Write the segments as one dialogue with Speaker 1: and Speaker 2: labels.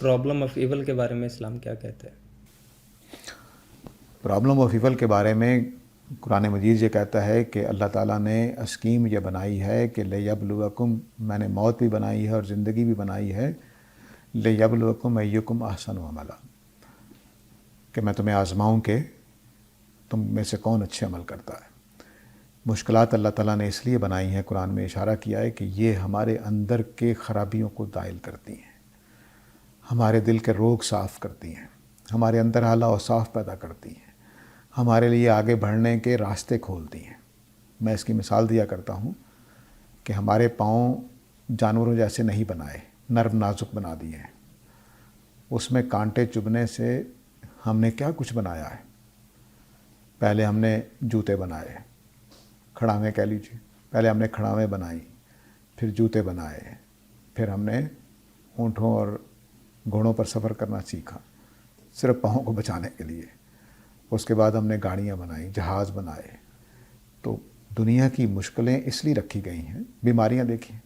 Speaker 1: Problem of evil کے بارے میں اسلام کیا کہتے ہیں؟
Speaker 2: پرابلم آف ایول کے بارے میں قرآن مجید یہ کہتا ہے کہ اللہ تعالیٰ نے اسکیم یہ بنائی ہے کہ لیبلوکم، میں نے موت بھی بنائی ہے اور زندگی بھی بنائی ہے، لیبلوکم ایکم احسن عملا، کہ میں تمہیں آزماؤں کہ تم میں سے کون اچھے عمل کرتا ہے۔ مشکلات اللہ تعالیٰ نے اس لیے بنائی ہیں، قرآن میں اشارہ کیا ہے کہ یہ ہمارے اندر کے خرابیوں کو زائل کرتی ہیں، ہمارے دل کے روگ صاف کرتی ہیں، ہمارے اندر اعلیٰ و صاف پیدا کرتی ہیں، ہمارے لیے آگے بڑھنے کے راستے کھولتی ہیں۔ میں اس کی مثال دیا کرتا ہوں کہ ہمارے پاؤں جانوروں جیسے نہیں بنائے، نرم نازک بنا دیے ہیں۔ اس میں کانٹے چبھنے سے ہم نے کیا کچھ بنایا ہے۔ پہلے ہم نے جوتے بنائے، کھڑاویں کہہ لیجیے، پہلے ہم نے کھڑاویں بنائی، پھر جوتے بنائے، پھر ہم نے اونٹوں اور گھوڑوں پر سفر کرنا سیکھا صرف پاؤں کو بچانے کے لیے۔ اس کے بعد ہم نے گاڑیاں بنائیں، جہاز بنائے۔ تو دنیا کی مشکلیں اس لیے رکھی گئی ہیں۔ بیماریاں دیکھیں،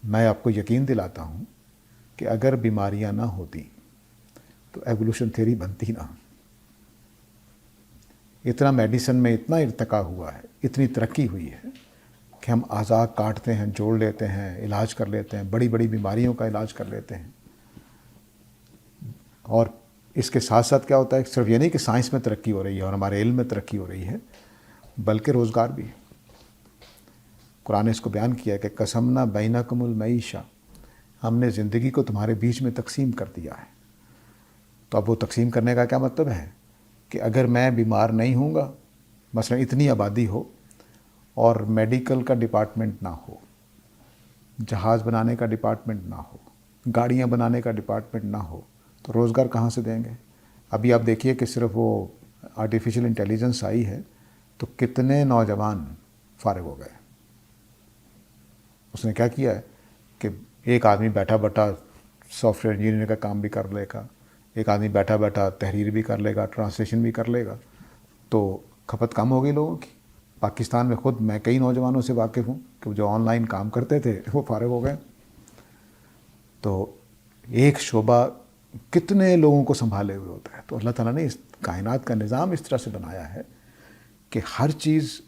Speaker 2: میں آپ کو یقین دلاتا ہوں کہ اگر بیماریاں نہ ہوتی تو ایوولوشن تھیوری بنتی نہ۔ اتنا میڈیسن میں اتنا ارتقا ہوا ہے، اتنی ترقی ہوئی ہے کہ ہم اعضاء کاٹتے ہیں، جوڑ لیتے ہیں، علاج کر لیتے ہیں، بڑی بڑی بیماریوں کا علاج کر لیتے ہیں۔ اور اس کے ساتھ ساتھ کیا ہوتا ہے، صرف یہ نہیں کہ سائنس میں ترقی ہو رہی ہے اور ہمارے علم میں ترقی ہو رہی ہے، بلکہ روزگار بھی۔ قرآن نے اس کو بیان کیا کہ قسمنا بینکم المعیشہ، ہم نے زندگی کو تمہارے بیچ میں تقسیم کر دیا ہے۔ تو اب وہ تقسیم کرنے کا کیا مطلب ہے کہ اگر میں بیمار نہیں ہوں گا، مثلا اتنی آبادی ہو اور میڈیکل کا ڈپارٹمنٹ نہ ہو، جہاز بنانے کا ڈپارٹمنٹ نہ ہو، گاڑیاں بنانے کا ڈپارٹمنٹ نہ ہو، تو روزگار کہاں سے دیں گے؟ ابھی آپ دیکھیے کہ صرف وہ آرٹیفیشل انٹیلیجنس آئی ہے تو کتنے نوجوان فارغ ہو گئے۔ اس نے کیا کیا ہے کہ ایک آدمی بیٹھا بیٹھا سافٹ ویئر انجینئر کا کام بھی کر لے گا، ایک آدمی بیٹھا بیٹھا تحریر بھی کر لے گا، ٹرانسلیشن بھی کر لے گا، تو کھپت کم ہو گئی لوگوں کی۔ پاکستان میں خود میں کئی نوجوانوں سے واقف ہوں کہ جو آن لائن کام کرتے تھے وہ فارغ ہو گئے۔ تو ایک شعبہ کتنے لوگوں کو سنبھالے ہوئے ہوتا ہے۔ تو اللہ تعالیٰ نے اس کائنات کا نظام اس طرح سے بنایا ہے کہ ہر چیز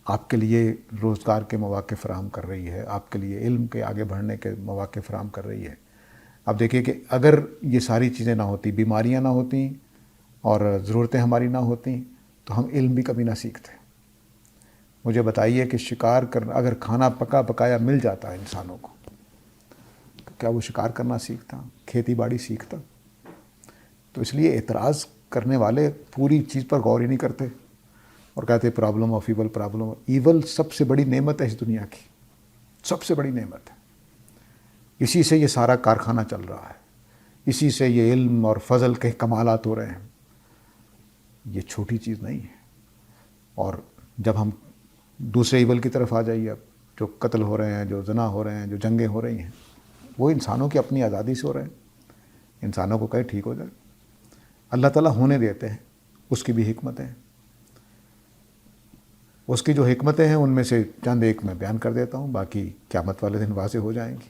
Speaker 2: آپ کے لیے روزگار کے مواقع فراہم کر رہی ہے، آپ کے لیے علم کے آگے بڑھنے کے مواقع فراہم کر رہی ہے۔ اب دیکھیے کہ اگر یہ ساری چیزیں نہ ہوتی، بیماریاں نہ ہوتیں اور ضرورتیں ہماری نہ ہوتیں، تو ہم علم بھی کبھی نہ سیکھتے۔ مجھے بتائیے کہ شکار کرنا، اگر کھانا پکا پکایا مل جاتا ہے انسانوں کو، تو کیا وہ شکار کرنا سیکھتا، کھیتی باڑی سیکھتا؟ تو اس لیے اعتراض کرنے والے پوری چیز پر غور ہی نہیں کرتے اور کہتے problem of evil, problem of evil سب سے بڑی نعمت ہے اس دنیا کی، سب سے بڑی نعمت ہے۔ اسی سے یہ سارا کارخانہ چل رہا ہے، اسی سے یہ علم اور فضل کے کمالات ہو رہے ہیں۔ یہ چھوٹی چیز نہیں ہے۔ اور جب ہم دوسرے ایول کی طرف آ جائیے، اب جو قتل ہو رہے ہیں، جو زنا ہو رہے ہیں، جو جنگیں ہو رہی ہیں، وہ انسانوں کی اپنی آزادی سے ہو رہے ہیں۔ انسانوں کو کہے ٹھیک ہو جائے، اللہ تعالیٰ ہونے دیتے ہیں، اس کی بھی حکمتیں ہیں۔ اس کی جو حکمتیں ہیں ان میں سے چند ایک میں بیان کر دیتا ہوں، باقی قیامت والے دن واضح ہو جائیں گی۔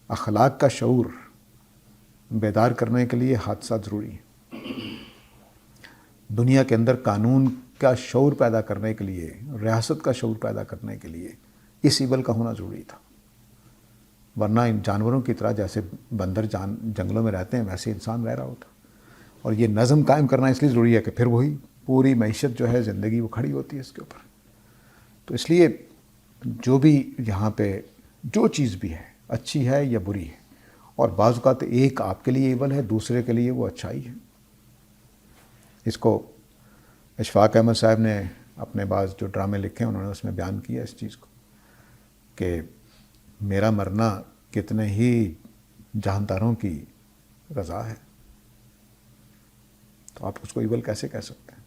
Speaker 2: اخلاق کا شعور بیدار کرنے کے لیے حادثات ضروری ہیں۔ دنیا کے اندر قانون کا شعور پیدا کرنے کے لیے، ریاست کا شعور پیدا کرنے کے لیے اس ایول کا ہونا ضروری تھا، ورنہ ان جانوروں کی طرح جیسے بندر جنگلوں میں رہتے ہیں ویسے انسان رہ رہا ہوتا۔ اور یہ نظم قائم کرنا اس لیے ضروری ہے کہ پھر وہی پوری معیشت جو ہے، زندگی، وہ کھڑی ہوتی ہے اس کے اوپر۔ تو اس لیے جو بھی یہاں پہ جو چیز بھی ہے، اچھی ہے یا بری ہے، اور بعض اوقات ایک آپ کے لیے ایول ہے، دوسرے کے لیے وہ اچھائی ہے۔ اس کو اشفاق احمد صاحب نے اپنے بعض جو ڈرامے لکھے ہیں انہوں نے اس میں بیان کیا اس چیز کو کہ میرا مرنا کتنے ہی جانداروں کی رضا ہے، تو آپ اس کو ایول کیسے کہہ سکتے ہیں؟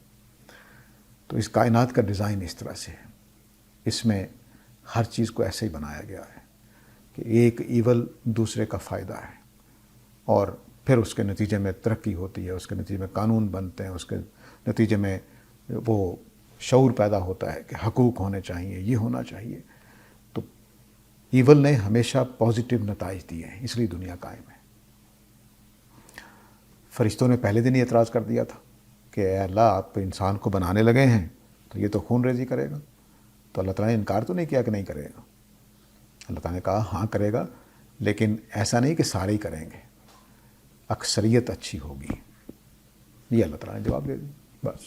Speaker 2: تو اس کائنات کا ڈیزائن اس طرح سے ہے، اس میں ہر چیز کو ایسے ہی بنایا گیا ہے کہ ایک ایول دوسرے کا فائدہ ہے، اور پھر اس کے نتیجے میں ترقی ہوتی ہے، اس کے نتیجے میں قانون بنتے ہیں، اس کے نتیجے میں وہ شعور پیدا ہوتا ہے کہ حقوق ہونے چاہیے، یہ ہونا چاہیے۔ تو ایول نے ہمیشہ پازیٹیو نتائج دیے ہیں، اس لیے دنیا قائم ہے۔ فرشتوں نے پہلے دن ہی اعتراض کر دیا تھا کہ اے اللہ آپ انسان کو بنانے لگے ہیں تو یہ تو خون ریزی کرے گا. تو اللہ تعالیٰ نے انکار تو نہیں کیا کہ نہیں کرے گا. اللہ تعالیٰ نے کہا ہاں کرے گا، لیکن ایسا نہیں کہ سارے ہی کریں گے، اکثریت اچھی ہوگی. یہ اللہ تعالیٰ نے جواب دے دیا بس.